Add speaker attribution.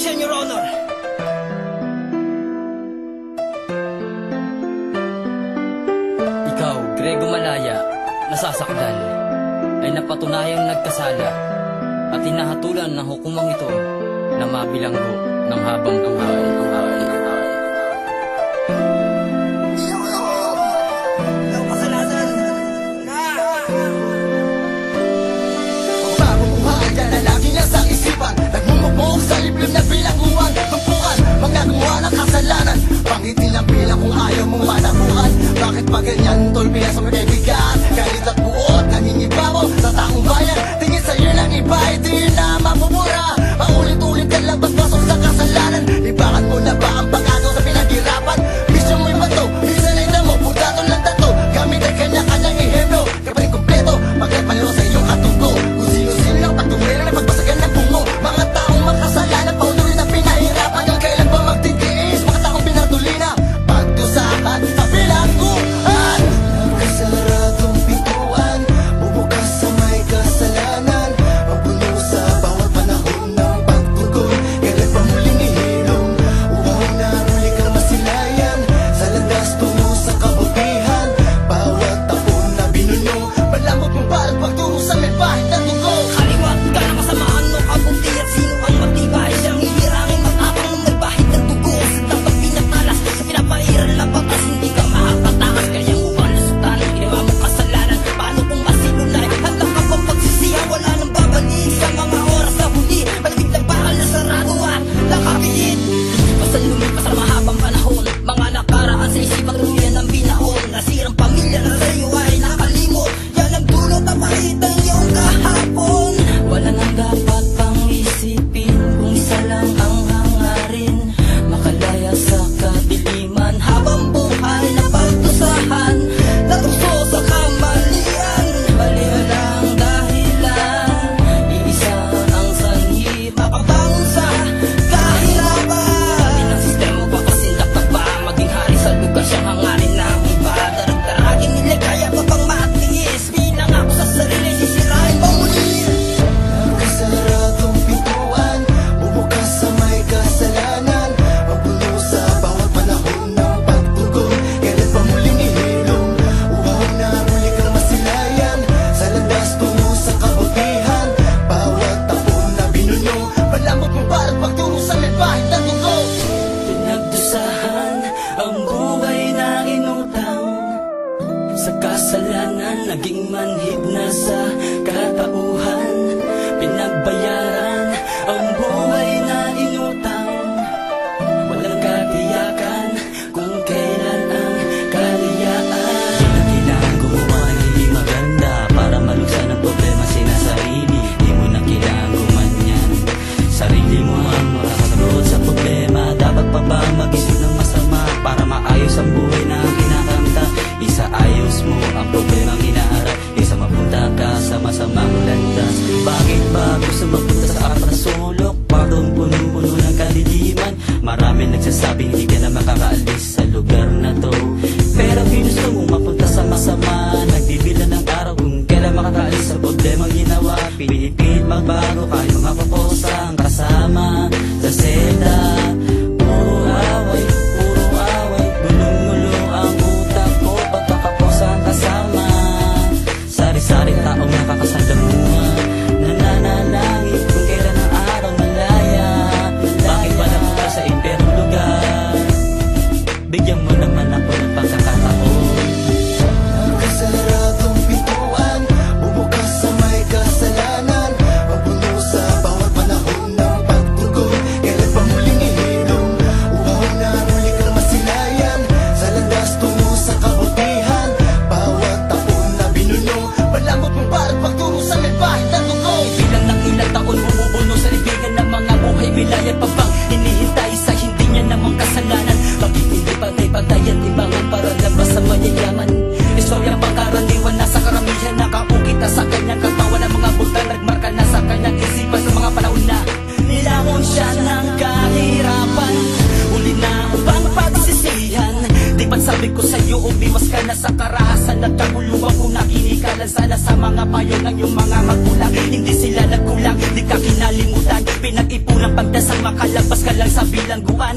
Speaker 1: Objection, Your Honor.
Speaker 2: Ikaw, Grego Malaya, nasasakdal, ay napatunayang nagkasala at hinahatulan ng hukumang ito na mabilanggo ng habang buhay.
Speaker 3: Pagbubuhay yan na lagi nasa isipan, nagmumubog sa liblib na bilangguan. Tumpukan, magagawa ng kasalanan, pangitin ang bilang kung ayaw mong manabuhan. Bakit pa ganyan, tol, bilang sa magkaibigan? Galit at buot, nangingibaw sa taong bayan. Tingin sa'yo ng iba, hindi na mapupura. Paulit-ulit ka lang basbasok sa kasalanan. Ibakan mo na ba ang pag-agaw sa pinaghirapan? Misyon mo'y bato, minsan ay damo, putatol ng tato. Gamit ay kanya-kanyang ihemno, kapaling kumpleto, magkapalaw sa iyong katugo. Kung sino-sino lang pagtumilang na pagbasagan ng bungo. Mga taong makasalanan, pautuloy na pinahirapan. Hanggang kailan ba magtitiis, mga taong pinatulina? Pagdusahan sa bilangguan. Nakasaradong pintuan, bubukas sa may kasalanan. Mapuno sa bawat panahon ng pagtugon. Kailan pa muling ihilom, uhaw na muli kang masilayan. Sa landas tungo sa kabutihan, bawat tapon na binuno. Malamot mong balat pagturo sa may bahit na tugo.
Speaker 1: Kaliwat ka na kasamaan mo kabuti at sino ang matibay siyang hihirangin matapang ng may bahid ng dugo. Sa dapat pinatalas, pinapairan lang patas, hindi ka makakatakas. Kaya mo ba nasutan, ginawa mo kasalanan? Paano kung masinulay? Hanggang ka pa pagsisiya, wala nang babalik sa mga oras na huli. Malamig lang bakal na sarado at nakapilit. Hindi pa sa lumipas sa mahabang panahon, mga nakaraan sa isipang ruyan ng binaon. Nasirang pamilya na sa'yo ay nakalimot, yan ang dulot na makita niyong kahapon.
Speaker 2: Wala nang dapat pang isipin kung isa lang ang hangarin, makalaya sa kadiliman
Speaker 1: Habang buhay na pagdusahan, natukso sa kamalian.
Speaker 2: Baliw lang dahilan, iisa ang sanhi,
Speaker 1: Mapabangon sa kahirapan.
Speaker 2: Pati ng sistema papasindak na ba maging hari sa lugar siyang hangarin ng iba.
Speaker 1: Darag-daragin nila kaya pa pang matiis. Pinangako sa sarili, sisirain pa muli.
Speaker 3: Nakasaradong pintuan, bubukas sa may kasalanan. Mapuno sa bawat panahon ng pagtugon. Kailan pa muling ihilom, uhaw na muli kang masilayan. Sa landas tungo sa kabutihan, bawat tapon na binuno. Malamot mong balat pagturo sa may bahit na tugo.
Speaker 2: Pinagdusahan ang buhay na inutang, sa kasalanan naging manhid na sa katauhan. Pinagbayaran ang buhay na inutang, walang katiyakan kung kailan ang kaliyaan. Di na kailangan gumawa ng hindi maganda para maluksan ang problema sinasarili. Di mo na kailangan gumanyan, sarili mo ang makasagot sa problema. Dapat pa ba mag-isip ng masama para maayos ang buhay na kinakanta? Isaayos mo ang problemang hinaharap, isa mapunta ka sa masamang landas. Bakit ba gusto magpunta sa apat na sulok? Parang punong-puno ng kadiliman. Marami nagsasabing hindi ka na makakaalis sa lugar na to, pero ginusto mong mapunta sa masama. Nagbibila ng araw kung kailan makakaalis sa problemang ginawa. Pinipilit magbago kahit mga paposang kasama sa selda. Puro away, gulong-gulo ang utak ko pagkakaposang kasama. Sari-sari taong nakakasalamuha, nananalangin kung kailan ang araw malaya. Bakit ba napunta sa imperong lugar? Bigyan mo naman ako ng pagkakataon.
Speaker 3: Nakasaradong pintuan, bubukas sa may kasalanan. Mapuno sa bawat panahon ng pagtugon. Kailan pa muling ihilom, uhaw na muli kang masilayan. Sa landas tungo sa kabutihan, bawat tapon na binuno. Malamot mong balat pagturo sa may bahit na tugo.
Speaker 2: Bilang ng ilang taon bumubuno sa libigan ng mga buhay, bilayan pa bang hinihintay sa hindi niya namang kasalanan? Bakit hindi pantay-pantay at ibang ang paralampas sa mayayaman? Istoryang pangkaraniwan nasa karamihan, nakaukit na sa kanyang katawan ng mga bulkan, nagmarka na sa kanyang isipan sa mga panahon na nilamon siya ng kahirapan. Uli na upang pagsisihan, di ba't sabi ko sa'yo umiwas ka na sa karahasan at kaguluhan kung nakinikalan sana sa mga payo ng iyong mga magulang. Hindi sila nagkulang, di ka kinalimutan, pinag-ipunan ng pagdasal, makalabas ka lang sa bilangguan.